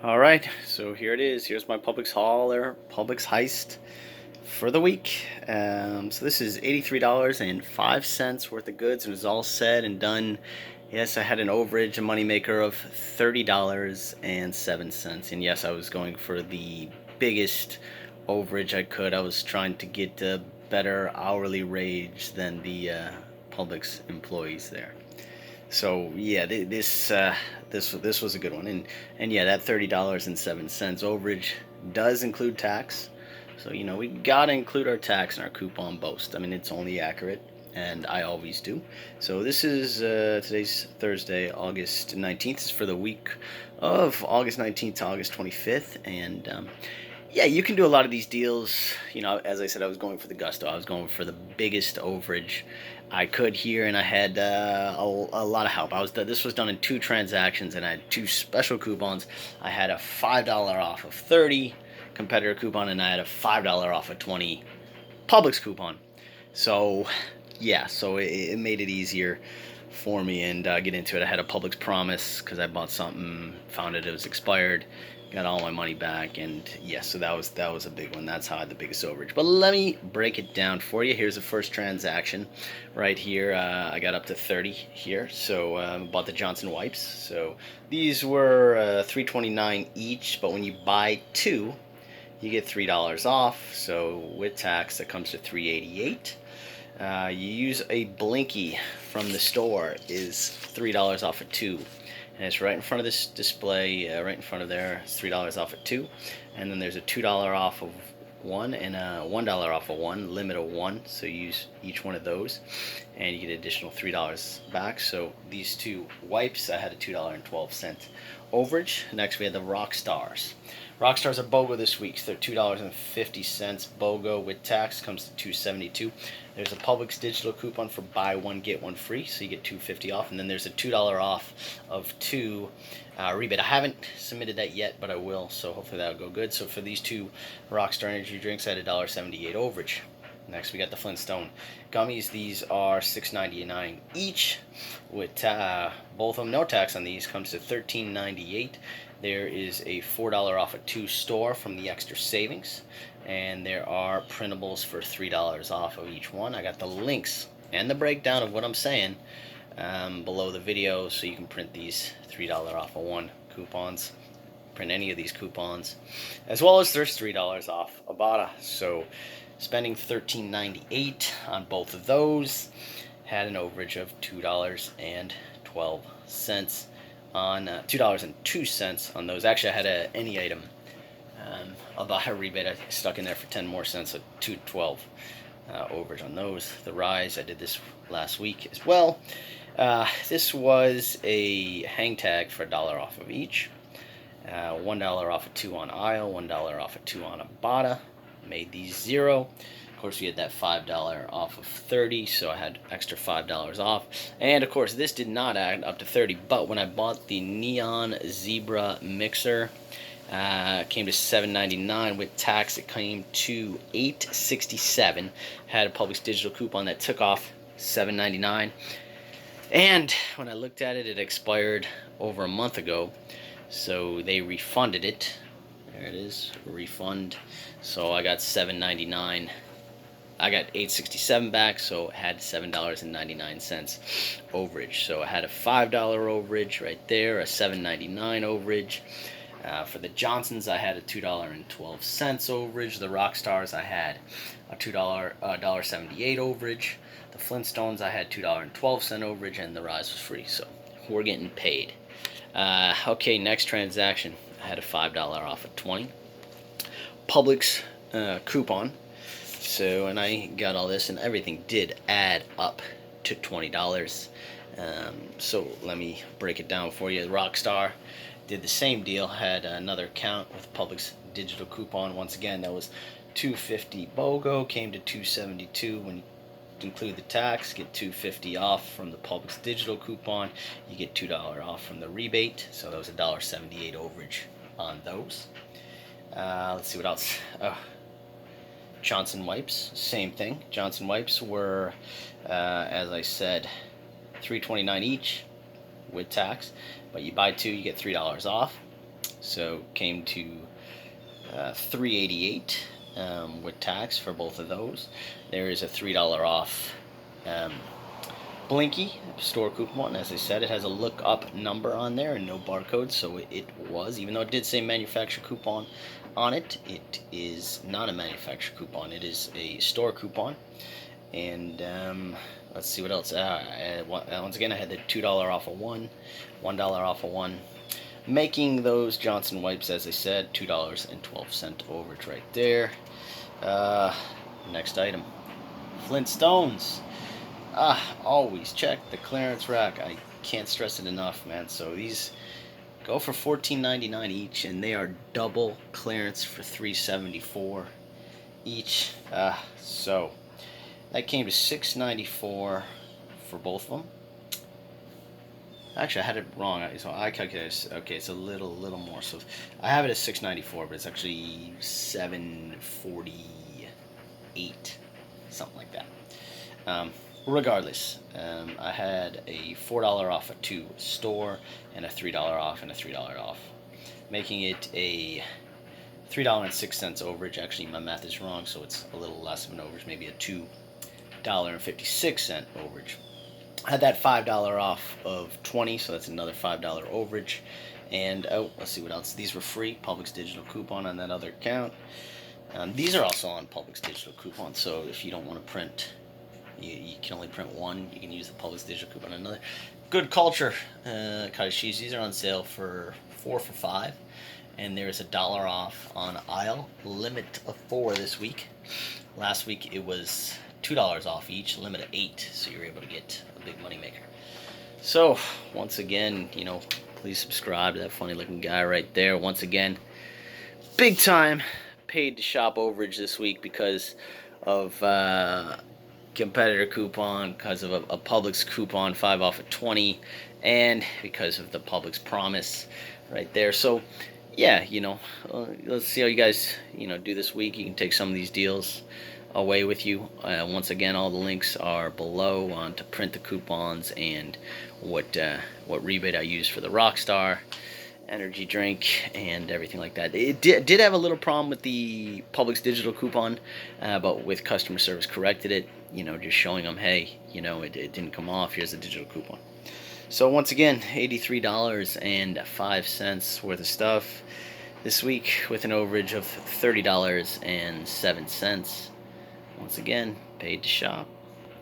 All right, so here it is. Here's my Publix haul or Publix heist for the week. So this is $83.05 worth of goods, and it was all said and done. Yes, I had an overage, a moneymaker of $30.07, and yes, I was going for the biggest overage I could. I was trying to get a better hourly wage than the Publix employees there. So yeah, this was a good one, and yeah, that $30.07 overage does include tax. So we gotta include our tax in our coupon boast. I mean, it's only accurate, and I always do. So this is today's Thursday, August 19th. It's for the week of August 19th to August 25th, and yeah, you can do a lot of these deals. As I said, I was going for the gusto. I was going for the biggest overage I could here, and I had a lot of help. This was done in two transactions, and I had two special coupons. I had a $5 off of 30 competitor coupon, and I had a $5 off of 20 Publix coupon. So yeah, so it made it easier for me and get into it. I had a Publix promise because I bought something, found it was expired, got all my money back, and yeah, so that was a big one. That's how I had the biggest overage. But let me break it down for you. Here's the first transaction right here. I got up to 30 here, so bought the Johnson wipes. So these were $3.29 each, but when you buy two, you get $3 off. So with tax, that comes to $3.88. You use a blinkie from the store, is $3 off of two, and it's right in front of this display, right in front of there. It's $3 off of two, and then there's a $2 off of one and a $1 off of one, limit of one. So you use each one of those, and you get an additional $3 back. So these two wipes, I had a $2.12 overage. Next, we had the Rockstars. Rockstars are BOGO this week. So they're $2.50 BOGO with tax, comes to $2.72. There's a Publix digital coupon for buy one get one free, so you get $2.50 off, and then there's a $2 off of two rebate. I haven't submitted that yet, but I will, so hopefully that'll go good. So for these two Rockstar energy drinks, I had a $1.78 overage. Next, we got the Flintstone gummies. These are $6.99 each, with both of them no tax on these, comes to $13.98. There is a $4 off of two store from the extra savings, and there are printables for $3 off of each one. I got the links and the breakdown of what I'm saying below the video, so you can print these $3 off of one coupons, print any of these coupons, as well as there's $3 off ibotta. So spending $13.98 on both of those, had an overage of $2.12 on $2.02 on those. Actually, I had any item about a rebate. I stuck in there for 10 more cents, so $2.12 overage on those. The Rise, I did this last week as well. This was a hang tag for $1 off of each. $1 off of two on aisle, $1 off of two on ibotta. Made these zero. Of course, we had that $5 off of 30, so I had extra $5 off. And of course, this did not add up to 30, but when I bought the Neon Zebra mixer, it came to $7.99 with tax. It came to $8.67. Had a Publix digital coupon that took off $7.99, and when I looked at it, it expired over a month ago, so they refunded it. There it is, refund. So I got $7.99. I got $8.67 back, so I had $7.99 overage. So I had a $5 overage right there, a $7.99 overage. For the Johnsons, I had a $2.12 overage. The Rockstars, I had a $1.78 overage. The Flintstones, I had $2.12 overage, and the Rise was free. So we're getting paid. Okay, next transaction. I had a $5 off of 20 Publix coupon. So, and I got all this, and everything did add up to $20. So let me break it down for you. Rockstar did the same deal, had another account with Publix digital coupon. Once again, that was $2.50 BOGO, came to $2.72 when you include the tax, get $2.50 off from the Publix digital coupon. You get $2 off from the rebate, so that was a $1.78 overage on those. Let's see what else. Johnson wipes, same thing. Johnson wipes were, as I said, $3.29 each with tax, but you buy two, you get $3 off. So came to $3.88 with tax for both of those. There is a $3 off blinkie store coupon. As I said, it has a look up number on there and no barcode, so it was, even though it did say manufacturer coupon on it, it is not a manufacturer coupon. It is a store coupon. And let's see what else. Once again, I had the $2 off of one, $1 off of one, making those Johnson wipes, as I said, $2.12 overage right there. Next item, Flintstones. Always check the clearance rack. I can't stress it enough, man. So these go for $14.99 each, and they are double clearance for $3.74 each. So that came to $6.94 for both of them. Actually, I had it wrong. So I calculated. Okay, it's a little more. So I have it as $6.94, but it's actually $7.48, something like that. Regardless, I had a $4 off a two store and a $3 off and a $3 off, making it a $3.06 overage. Actually, my math is wrong, so it's a little less of an overage, maybe a $2.56 overage. I had that $5 off of 20, so that's another $5 overage. And let's see what else. These were free, Publix digital coupon on that other account. These are also on Publix digital coupon, so if you don't want to print, you can only print one. You can use the Publix digital coupon on another. Good Culture cottage cheese. These are on sale for 4 for $5, and there's $1 off on aisle. Limit of 4 this week. Last week it was $2 off each. Limit of 8, so you're able to get a big money maker. So once again, please subscribe to that funny looking guy right there. Once again, big time paid to shop overage this week because of competitor coupon, because of a Publix coupon, 5 off of 20, and because of the Publix promise right there. So yeah, let's see how you guys do this week. You can take some of these deals away with you. Once again, all the links are below on to print the coupons and what rebate I use for the Rockstar energy drink and everything like that. It did have a little problem with the Publix digital coupon, but with customer service corrected it, just showing them, hey, it didn't come off, here's a digital coupon. So once again, $83.05 worth of stuff this week with an overage of $30.07. Once again, paid to shop.